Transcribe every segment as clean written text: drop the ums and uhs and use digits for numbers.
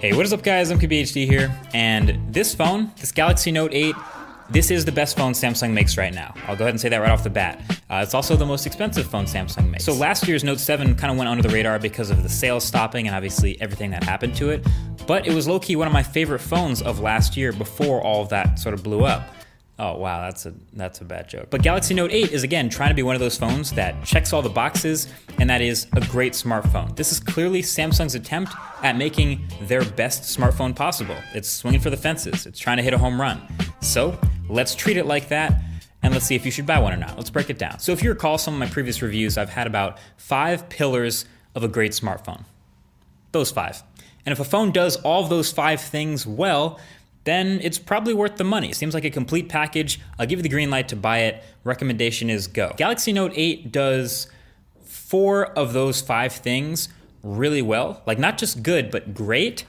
Hey, what is up guys, I'm KBHD here, and this phone, this Galaxy Note 8, this is the best phone Samsung makes right now. I'll go ahead and say that right off the bat. It's also the most expensive phone Samsung makes. So last year's Note 7 kind of went under the radar because of the sales stopping and obviously everything that happened to it, but it was low-key one of my favorite phones of last year before all of that sort of blew up. Oh wow, that's a bad joke. But Galaxy Note 8 is again trying to be one of those phones that checks all the boxes, and that is a great smartphone. This is clearly Samsung's attempt at making their best smartphone possible. It's swinging for the fences. It's trying to hit a home run. So let's treat it like that, and let's see if you should buy one or not. Let's break it down. So if you recall some of my previous reviews, I've had about 5 pillars of a great smartphone. Those 5. And if a phone does all of those 5 things well, then it's probably worth the money. Seems like a complete package. I'll give you the green light to buy it. Recommendation is go. Galaxy Note 8 does 4 of those 5 things really well. Like not just good, but great,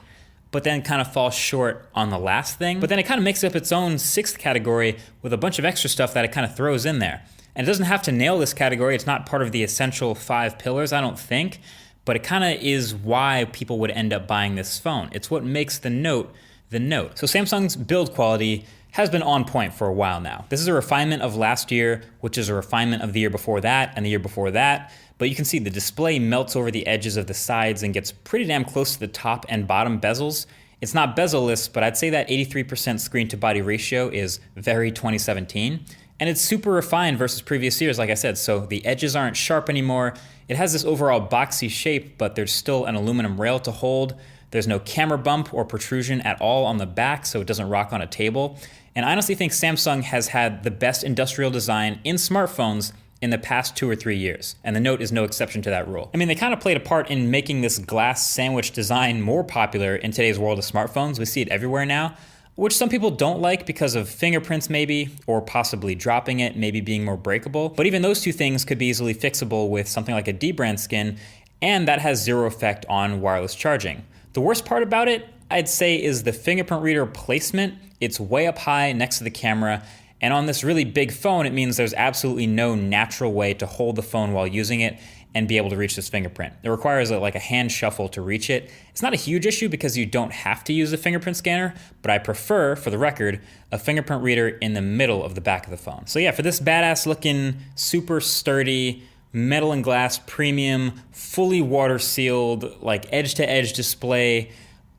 but then kind of falls short on the last thing. But then it kind of makes up its own 6th category with a bunch of extra stuff that it kind of throws in there. And it doesn't have to nail this category. It's not part of the essential 5 pillars, I don't think, but it kind of is why people would end up buying this phone. It's what makes the Note the Note. So Samsung's build quality has been on point for a while now. This is a refinement of last year, which is a refinement of the year before that and the year before that. But you can see the display melts over the edges of the sides and gets pretty damn close to the top and bottom bezels. It's not bezel-less, but I'd say that 83% screen to body ratio is very 2017. And it's super refined versus previous years, like I said, so the edges aren't sharp anymore. It has this overall boxy shape, but there's still an aluminum rail to hold. There's no camera bump or protrusion at all on the back, so it doesn't rock on a table. And I honestly think Samsung has had the best industrial design in smartphones in the past 2 or 3 years, and the Note is no exception to that rule. I mean, they kind of played a part in making this glass sandwich design more popular in today's world of smartphones. We see it everywhere now, which some people don't like because of fingerprints maybe, or possibly dropping it, maybe being more breakable. But even those 2 things could be easily fixable with something like a dbrand skin, and that has 0 effect on wireless charging. The worst part about it, I'd say, is the fingerprint reader placement. It's way up high next to the camera, and on this really big phone, it means there's absolutely no natural way to hold the phone while using it and be able to reach this fingerprint. It requires like a hand shuffle to reach it. It's not a huge issue because you don't have to use a fingerprint scanner, but I prefer, for the record, a fingerprint reader in the middle of the back of the phone. So yeah, for this badass looking, super sturdy, metal and glass premium, fully water sealed, like edge to edge display,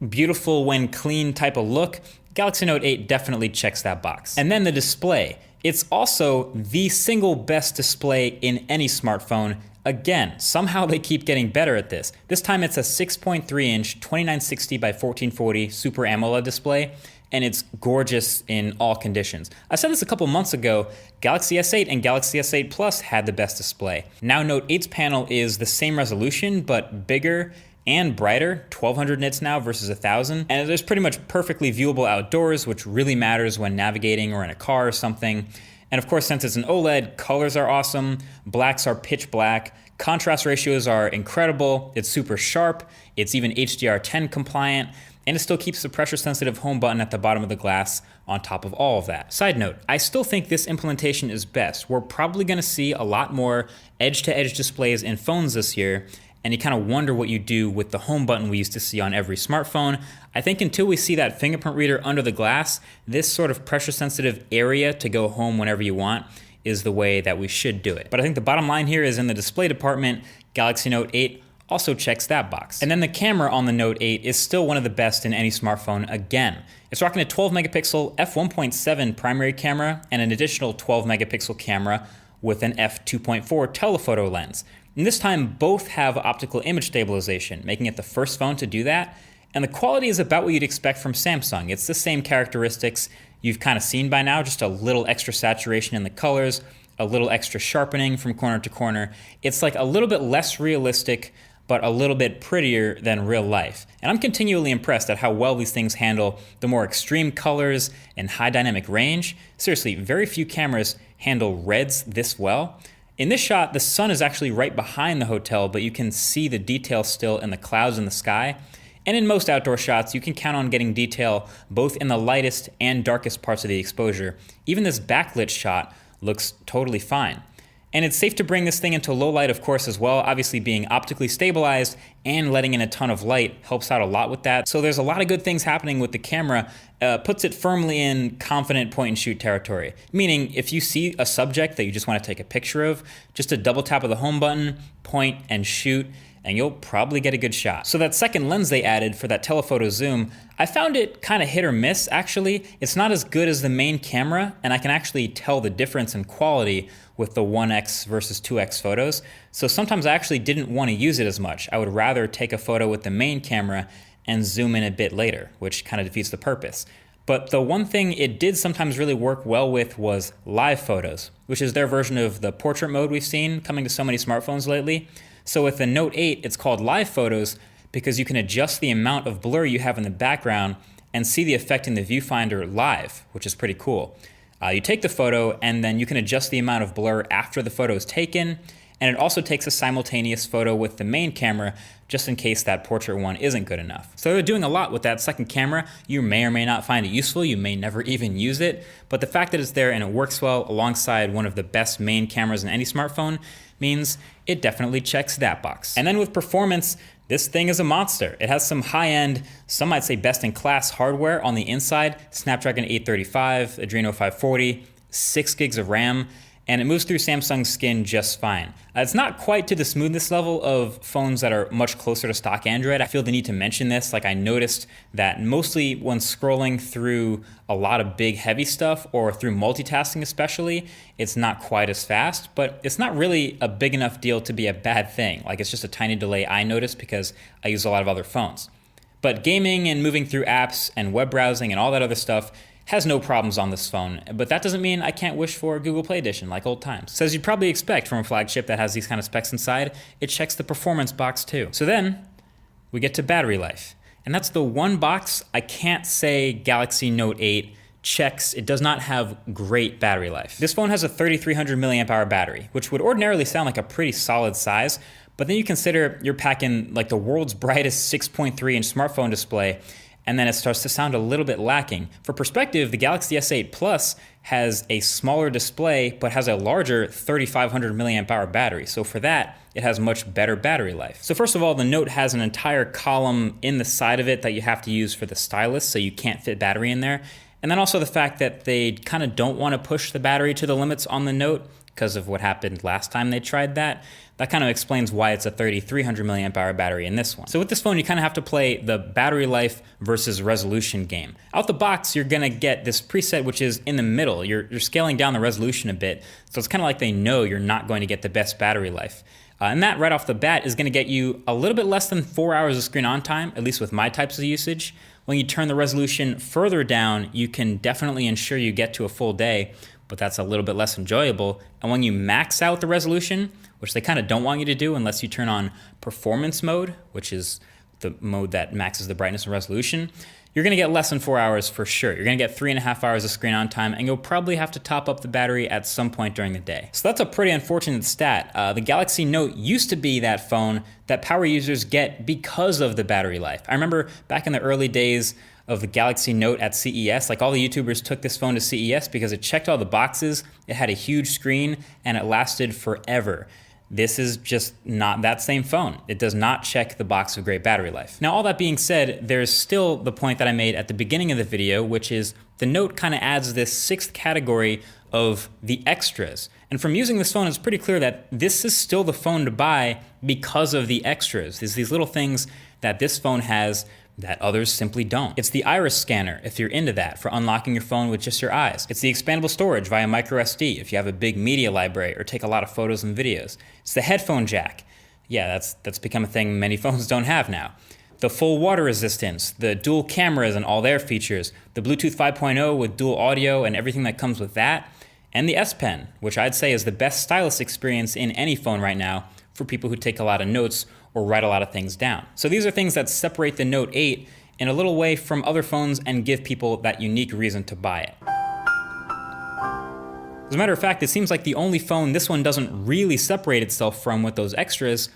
beautiful when clean type of look, Galaxy Note 8 definitely checks that box. And then the display. It's also the single best display in any smartphone. Again, somehow they keep getting better at this. This time it's a 6.3 inch 2960 by 1440 Super AMOLED display, and it's gorgeous in all conditions. I said this a couple months ago, Galaxy S8 and Galaxy S8 Plus had the best display. Now Note 8's panel is the same resolution, but bigger and brighter, 1200 nits now versus 1000, and it's pretty much perfectly viewable outdoors, which really matters when navigating or in a car or something. And of course, since it's an OLED, colors are awesome, blacks are pitch black, contrast ratios are incredible, it's super sharp, it's even HDR10 compliant, and it still keeps the pressure-sensitive home button at the bottom of the glass on top of all of that. Side note, I still think this implementation is best. We're probably gonna see a lot more edge-to-edge displays in phones this year, and you kind of wonder what you do with the home button we used to see on every smartphone. I think until we see that fingerprint reader under the glass, this sort of pressure-sensitive area to go home whenever you want is the way that we should do it. But I think the bottom line here is in the display department, Galaxy Note 8 also checks that box. And then the camera on the Note 8 is still one of the best in any smartphone again. It's rocking a 12 megapixel f1.7 primary camera and an additional 12 megapixel camera with an f2.4 telephoto lens. And this time both have optical image stabilization, making it the first phone to do that. And the quality is about what you'd expect from Samsung. It's the same characteristics you've kind of seen by now, just a little extra saturation in the colors, a little extra sharpening from corner to corner. It's like a little bit less realistic, but a little bit prettier than real life. And I'm continually impressed at how well these things handle the more extreme colors and high dynamic range. Seriously, very few cameras handle reds this well. In this shot, the sun is actually right behind the hotel, but you can see the detail still in the clouds in the sky. And in most outdoor shots, you can count on getting detail both in the lightest and darkest parts of the exposure. Even this backlit shot looks totally fine. And it's safe to bring this thing into low light, of course, as well. Obviously being optically stabilized and letting in a ton of light helps out a lot with that. So there's a lot of good things happening with the camera, puts it firmly in confident point and shoot territory. Meaning if you see a subject that you just want to take a picture of, just a double tap of the home button, point and shoot, and you'll probably get a good shot. So that second lens they added for that telephoto zoom, I found it kind of hit or miss actually. It's not as good as the main camera, and I can actually tell the difference in quality with the 1x versus 2x photos. So sometimes I actually didn't want to use it as much. I would rather take a photo with the main camera and zoom in a bit later, which kind of defeats the purpose. But the one thing it did sometimes really work well with was live photos, which is their version of the portrait mode we've seen coming to so many smartphones lately. So with the Note 8, it's called live photos because you can adjust the amount of blur you have in the background and see the effect in the viewfinder live, which is pretty cool. You take the photo and then you can adjust the amount of blur after the photo is taken, and it also takes a simultaneous photo with the main camera just in case that portrait one isn't good enough. So they're doing a lot with that second camera. You may or may not find it useful, you may never even use it, but the fact that it's there and it works well alongside one of the best main cameras in any smartphone means it definitely checks that box. And then with performance, this thing is a monster. It has some high-end, some might say best-in-class hardware on the inside, Snapdragon 835, Adreno 540, 6 gigs of RAM, and it moves through Samsung's skin just fine. It's not quite to the smoothness level of phones that are much closer to stock Android. I feel the need to mention this. Like I noticed that mostly when scrolling through a lot of big heavy stuff or through multitasking especially, it's not quite as fast, but it's not really a big enough deal to be a bad thing. Like it's just a tiny delay I noticed because I use a lot of other phones. But gaming and moving through apps and web browsing and all that other stuff has no problems on this phone, but that doesn't mean I can't wish for Google Play Edition like old times. So as you'd probably expect from a flagship that has these kind of specs inside, it checks the performance box too. So then we get to battery life. And that's the one box I can't say Galaxy Note 8 checks. It does not have great battery life. This phone has a 3300 milliamp hour battery, which would ordinarily sound like a pretty solid size, but then you consider you're packing like the world's brightest 6.3 inch smartphone display, and then it starts to sound a little bit lacking. For perspective, the Galaxy S8 Plus has a smaller display, but has a larger 3500 milliamp hour battery. So for that, it has much better battery life. So first of all, the Note has an entire column in the side of it that you have to use for the stylus, so you can't fit battery in there. And then also the fact that they kind of don't want to push the battery to the limits on the Note because of what happened last time they tried that. That kind of explains why it's a 3300 milliamp hour battery in this one. So with this phone, you kind of have to play the battery life versus resolution game. Out the box, you're gonna get this preset which is in the middle. You're scaling down the resolution a bit, so it's kind of like they know you're not going to get the best battery life. And that right off the bat is gonna get you a little bit less than 4 hours of screen on time, at least with my types of usage. When you turn the resolution further down, you can definitely ensure you get to a full day, but that's a little bit less enjoyable. And when you max out the resolution, which they kind of don't want you to do unless you turn on performance mode, which is the mode that maxes the brightness and resolution, you're gonna get less than 4 hours for sure. You're gonna get 3.5 hours of screen on time, and you'll probably have to top up the battery at some point during the day. So that's a pretty unfortunate stat. The Galaxy Note used to be that phone that power users get because of the battery life. I remember back in the early days of the Galaxy Note at CES, like all the YouTubers took this phone to CES because it checked all the boxes, it had a huge screen, and it lasted forever. This is just not that same phone. It does not check the box of great battery life. Now, all that being said, there's still the point that I made at the beginning of the video, which is the Note kind of adds this sixth category of the extras. And from using this phone, it's pretty clear that this is still the phone to buy because of the extras. There's these little things that this phone has that others simply don't. It's the iris scanner, if you're into that, for unlocking your phone with just your eyes. It's the expandable storage via microSD, if you have a big media library or take a lot of photos and videos. It's the headphone jack. Yeah, that's become a thing many phones don't have now. The full water resistance, the dual cameras and all their features, the Bluetooth 5.0 with dual audio and everything that comes with that, and the S Pen, which I'd say is the best stylus experience in any phone right now for people who take a lot of notes or write a lot of things down. So these are things that separate the Note 8 in a little way from other phones and give people that unique reason to buy it. As a matter of fact, it seems like the only phone this one doesn't really separate itself from with those extras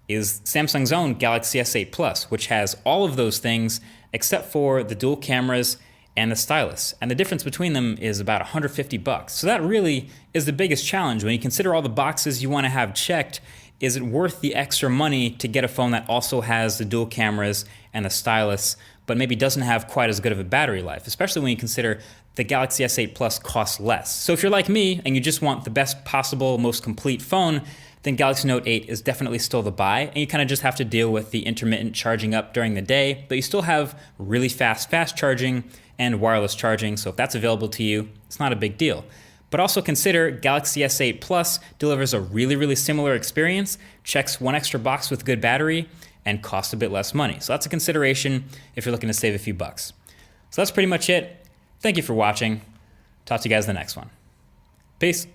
is Samsung's own Galaxy S8 Plus, which has all of those things except for the dual cameras and the stylus. And the difference between them is about $150. So that really is the biggest challenge. When you consider all the boxes you want to have checked, is it worth the extra money to get a phone that also has the dual cameras and the stylus, but maybe doesn't have quite as good of a battery life, especially when you consider the Galaxy S8 Plus costs less. So if you're like me and you just want the best possible, most complete phone, then Galaxy Note 8 is definitely still the buy, and you kind of just have to deal with the intermittent charging up during the day, but you still have really fast charging and wireless charging, so if that's available to you, it's not a big deal. But also consider Galaxy S8 Plus delivers a really similar experience, checks one extra box with good battery, and costs a bit less money. So that's a consideration if you're looking to save a few bucks. So that's pretty much it. Thank you for watching. Talk to you guys in the next one. Peace.